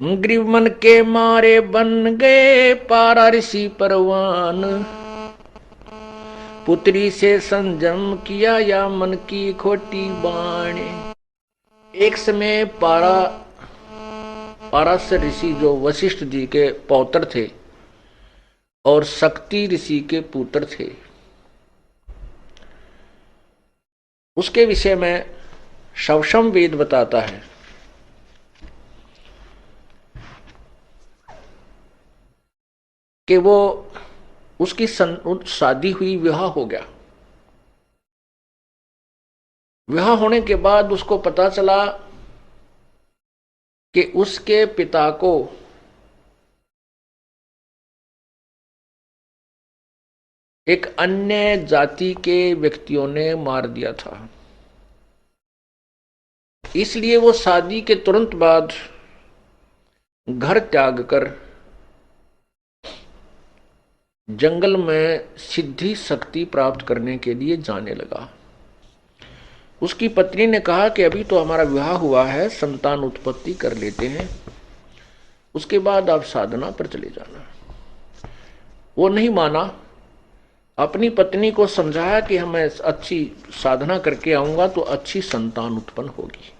Grieve मन के मारे बन गए पारा ऋषि परवान। पुत्री से संजम किया या मन की खोटी बाणे। एक समय पाराशर ऋषि जो वशिष्ठ जी के पौत्र थे और शक्ति ऋषि के पुत्र थे, उसके विषय में शवशम वेद बताता है कि वो उसकी शादी हुई, विवाह हो गया। विवाह होने के बाद उसको पता चला कि उसके पिता को एक अन्य जाति के व्यक्तियों ने मार दिया था। इसलिए वो शादी के तुरंत बाद घर त्याग कर जंगल में सिद्धि शक्ति प्राप्त करने के लिए जाने लगा। उसकी पत्नी ने कहा कि अभी तो हमारा विवाह हुआ है, संतान उत्पत्ति कर लेते हैं, उसके बाद आप साधना पर चले जाना। वो नहीं माना। अपनी पत्नी को समझाया कि मैं अच्छी साधना करके आऊंगा तो अच्छी संतान उत्पन्न होगी।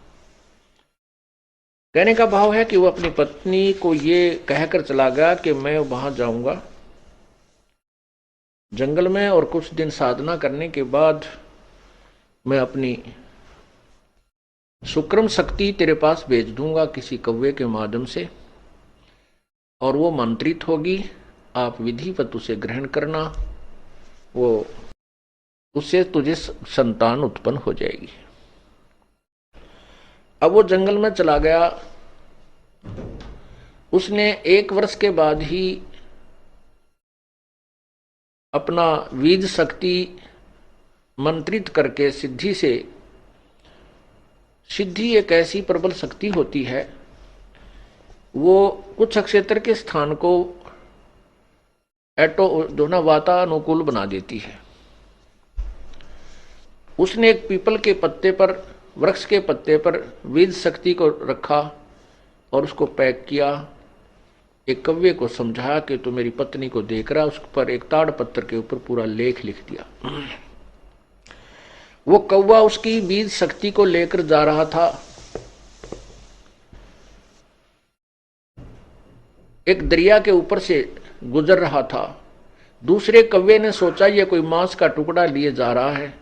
कहने का भाव है कि वो अपनी पत्नी को ये कहकर चला गया कि मैं वहां जाऊंगा जंगल में और कुछ दिन साधना करने के बाद मैं अपनी सुक्रम शक्ति तेरे पास भेज दूंगा किसी कौवे के माध्यम से, और वो मंत्रित होगी, आप विधिवत उसे ग्रहण करना, वो उससे तुझे संतान उत्पन्न हो जाएगी। अब वो जंगल में चला गया। उसने 1 वर्ष के बाद ही अपना बीज शक्ति मंत्रित करके सिद्धि से, सिद्धि एक ऐसी प्रबल शक्ति होती है, वो कुछ क्षेत्र के स्थान को जो ना वातानुकूल बना देती है। उसने एक पीपल के पत्ते पर, वृक्ष के पत्ते पर बीज शक्ति को रखा और उसको पैक किया। एक कव्वे को समझाया कि तो मेरी पत्नी को देख रहा, उस पर एक ताड़ पत्थर के ऊपर पूरा लेख लिख दिया। वो कौवा उसकी बीज शक्ति को लेकर जा रहा था। एक दरिया के ऊपर से गुजर रहा था। दूसरे कौवे ने सोचा ये कोई मांस का टुकड़ा लिए जा रहा है।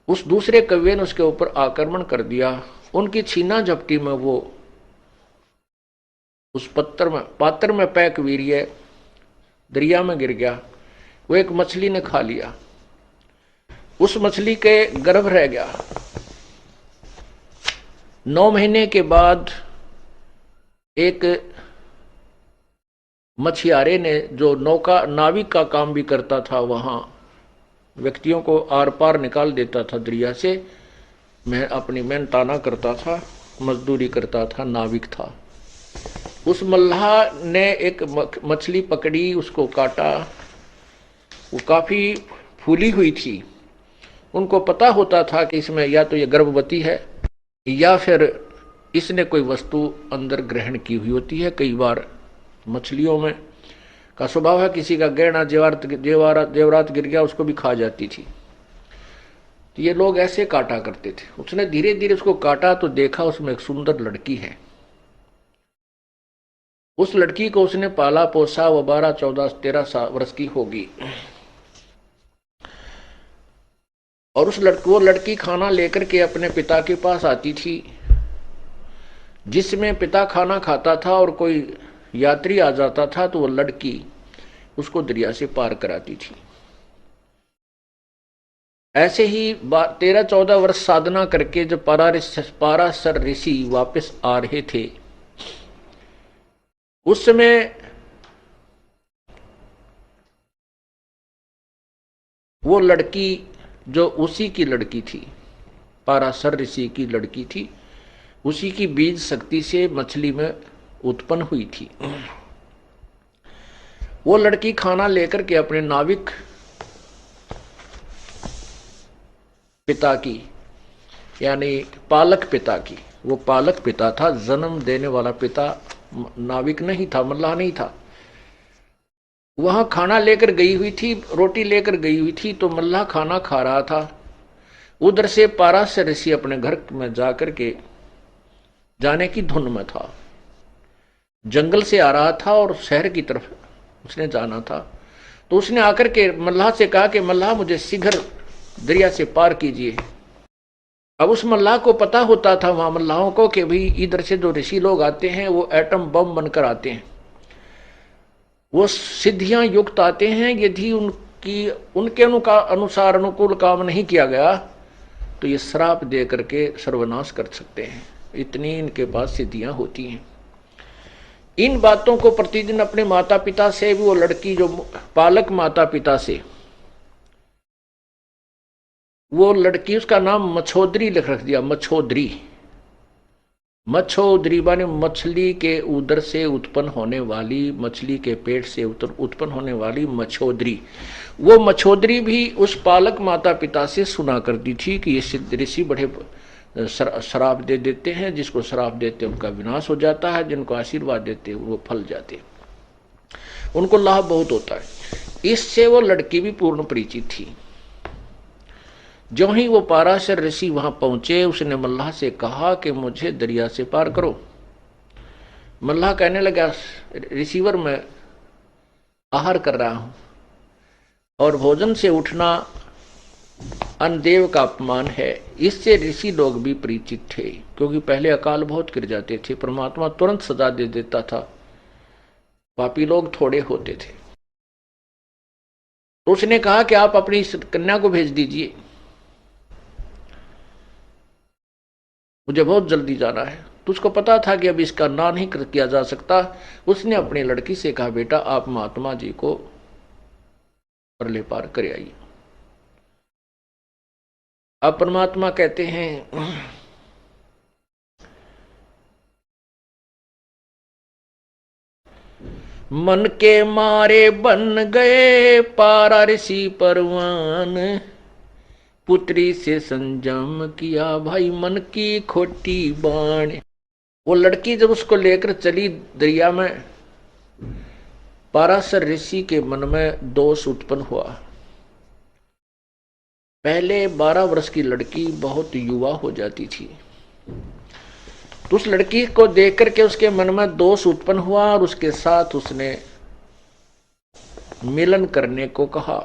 उस दूसरे कौवे ने उसके ऊपर आक्रमण कर दिया। उनकी छीना झपटी में वो उस पात्र में पैक वीर्य दरिया में गिर गया। वो एक मछली ने खा लिया। उस मछली के गर्भ रह गया। 9 महीने के बाद एक मछियारे ने, जो नाविक का काम भी करता था, वहां व्यक्तियों को आर पार निकाल देता था दरिया से, मैं अपनी मेहनताना करता था, मजदूरी करता था, नाविक था। उस मल्लाह ने एक मछली पकड़ी, उसको काटा। वो काफी फूली हुई थी। उनको पता होता था कि इसमें या तो ये गर्भवती है या फिर इसने कोई वस्तु अंदर ग्रहण की हुई होती है। कई बार मछलियों में का स्वभाव है, किसी का गहना जेवरात गिर गया उसको भी खा जाती थी। तो ये लोग ऐसे काटा करते थे। उसने धीरे धीरे उसको काटा तो देखा उसमें एक सुंदर लड़की है। उस लड़की को उसने पाला पोसा, वो 12, 14, 13 वर्ष की होगी। और वो लड़की खाना लेकर के अपने पिता के पास आती थी। जिसमें पिता खाना खाता था और कोई यात्री आ जाता था तो वो लड़की उसको दरिया से पार कराती थी। ऐसे ही 13-14 वर्ष साधना करके जब पाराशर ऋषि वापस आ रहे थे, उस समय वो लड़की जो उसी की लड़की थी, पाराशर ऋषि की लड़की थी, उसी की बीज शक्ति से मछली में उत्पन्न हुई थी। वो लड़की खाना लेकर के अपने नाविक पिता की, यानी पालक पिता की, वो पालक पिता था, जन्म देने वाला पिता नाविक नहीं था, मल्लाह नहीं था। वहां खाना लेकर गई हुई थी, रोटी लेकर गई हुई थी, तो मल्लाह खाना खा रहा था। उधर से पाराशर ऋषि अपने घर में जाकर के जाने की धुन में था, जंगल से आ रहा था और शहर की तरफ उसने जाना था। तो उसने आकर के मल्लाह से कहा कि मल्लाह मुझे शीघ्र दरिया से पार कीजिए। अब उस मल्लाह को पता होता था वहां मल्लाहों को कि भाई इधर से जो ऋषि लोग आते हैं वो एटम बम बनकर आते हैं, वो सिद्धियां युक्त आते हैं। यदि उनके अनुसार अनुकूल काम नहीं किया गया तो ये श्राप दे करके सर्वनाश कर सकते हैं, इतनी इनके पास सिद्धियां होती हैं। इन बातों को प्रतिदिन अपने माता पिता से भी, वो लड़की जो पालक माता पिता से, वो लड़की, उसका नाम मछोदरी लिख रख दिया, मछोदरी। मछोदरी माने मछली के उदर से उत्पन्न होने वाली, मछली के पेट से उत्पन्न होने वाली मछोदरी। वो मछोदरी भी उस पालक माता पिता से सुना करती थी कि ये सिद्ध ऋषि बड़े श्राप दे देते हैं, जिसको श्राप देते हैं उनका विनाश हो जाता है, जिनको आशीर्वाद देते हैं वो फल जाते हैं, उनको लाभ बहुत होता है। इससे वो लड़की भी पूर्ण परिचित थी। जो ही वो पाराशर ऋषि वहां पहुंचे, उसने मल्लाह से कहा कि मुझे दरिया से पार करो। मल्लाह कहने लगा, रिसीवर मैं आहार कर रहा हूं और भोजन से उठना अन्नदेव का अपमान है। इससे ऋषि लोग भी परिचित थे, क्योंकि पहले अकाल बहुत गिर जाते थे, परमात्मा तुरंत सजा दे देता था, पापी लोग थोड़े होते थे। तो उसने कहा कि आप अपनी कन्या को भेज दीजिए, मुझे बहुत जल्दी जाना है। तो उसको पता था कि अब इसका ना नहीं किया जा सकता। उसने अपनी लड़की से कहा, बेटा आप महात्मा जी को परले पार कर आइए। अब परमात्मा कहते हैं, मन के मारे बन गए पारा ऋषि परवान, पुत्री से संजम किया भाई मन की खोटी बाण। वो लड़की जब उसको लेकर चली दरिया में, पाराशर ऋषि के मन में दोष उत्पन्न हुआ। पहले 12 वर्ष की लड़की बहुत युवा हो जाती थी, तो उस लड़की को देख करके उसके मन में दोष उत्पन्न हुआ और उसके साथ उसने मिलन करने को कहा।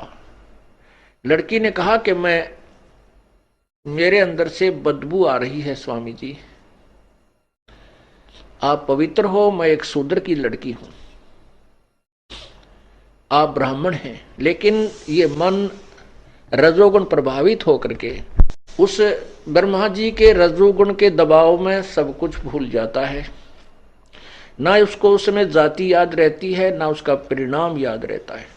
लड़की ने कहा कि मेरे अंदर से बदबू आ रही है स्वामी जी, आप पवित्र हो, मैं एक शूद्र की लड़की हूं, आप ब्राह्मण हैं। लेकिन ये मन रजोगुण प्रभावित होकर के उस ब्रह्मा जी के रजोगुण के दबाव में सब कुछ भूल जाता है, ना उसको उसमें जाति याद रहती है, ना उसका परिणाम याद रहता है।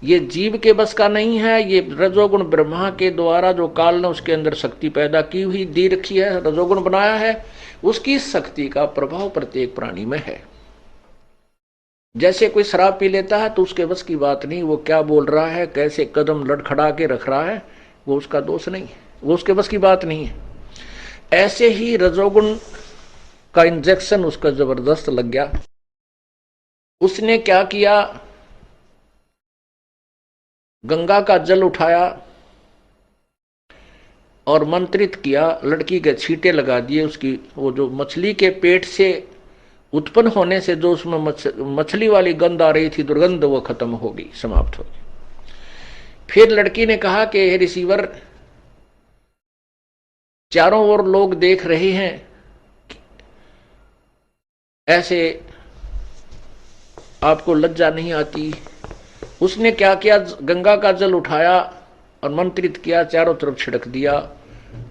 ये जीव के बस का नहीं है, ये रजोगुण ब्रह्मा के द्वारा जो काल ने उसके अंदर शक्ति पैदा की हुई दी रखी है, रजोगुण बनाया है, उसकी शक्ति का प्रभाव प्रत्येक प्राणी में है। जैसे कोई शराब पी लेता है तो उसके बस की बात नहीं, वो क्या बोल रहा है, कैसे कदम लड़खड़ा के रख रहा है, वो उसका दोष नहीं है, वो उसके बस की बात नहीं है। ऐसे ही रजोगुण का इंजेक्शन उसका जबरदस्त लग गया। उसने क्या किया, गंगा का जल उठाया और मंत्रित किया, लड़की के छींटे लगा दिए। उसकी वो जो मछली के पेट से उत्पन्न होने से जो उसमें मछली वाली गंध आ रही थी, दुर्गंध, वो खत्म हो गई, समाप्त हो गई। फिर लड़की ने कहा कि हे रिसीवर, चारों ओर लोग देख रहे हैं, ऐसे आपको लज्जा नहीं आती। उसने क्या किया, गंगा का जल उठाया और मंत्रित किया, चारों तरफ छिड़क दिया।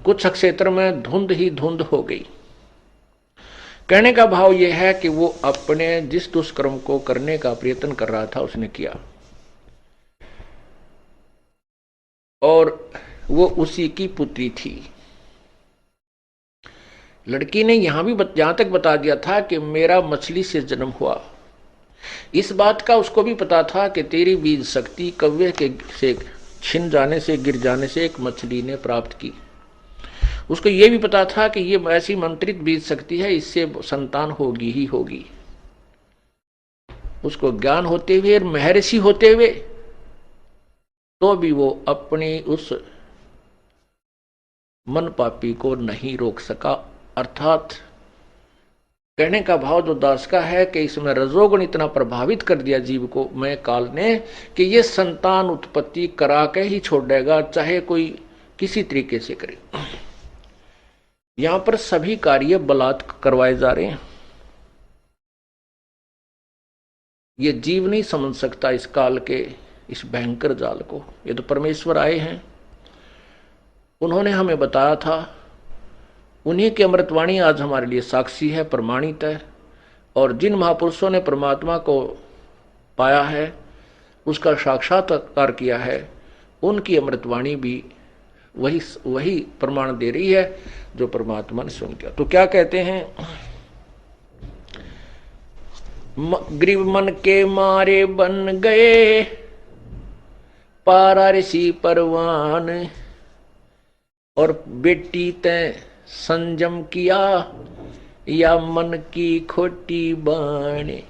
कुछ क्षेत्र में धुंध ही धुंध हो गई। कहने का भाव यह है कि वो अपने जिस दुष्कर्म को करने का प्रयत्न कर रहा था उसने किया, और वो उसी की पुत्री थी। लड़की ने यहां तक बता दिया था कि मेरा मछली से जन्म हुआ। इस बात का उसको भी पता था कि तेरी बीज शक्ति कव्य के से छिन जाने से, गिर जाने से एक मछली ने प्राप्त की। उसको ये भी पता था कि ये ऐसी मंत्रित बीत सकती है, इससे संतान होगी ही होगी। उसको ज्ञान होते हुए और महर्षि होते हुए तो भी वो अपनी उस मन पापी को नहीं रोक सका। अर्थात कहने का भाव जो दास का है कि इसमें रजोगुण इतना प्रभावित कर दिया जीव को मैं काल ने कि ये संतान उत्पत्ति करा के ही छोड़ देगा, चाहे कोई किसी तरीके से करे। यहां पर सभी कार्य बलात् करवाए जा रहे हैं। ये जीव नहीं समझ सकता इस काल के इस भयंकर जाल को। ये तो परमेश्वर आए हैं, उन्होंने हमें बताया था, उन्हीं की अमृतवाणी आज हमारे लिए साक्षी है, प्रमाणित है। और जिन महापुरुषों ने परमात्मा को पाया है, उसका साक्षात्कार किया है, उनकी अमृतवाणी भी वही प्रमाण दे रही है जो परमात्मा ने सुन किया। तो क्या कहते हैं, ग्रीव मन के मारे बन गए पारा ऋषि परवान, और बेटी तय संयम किया या मन की खोटी बाणे।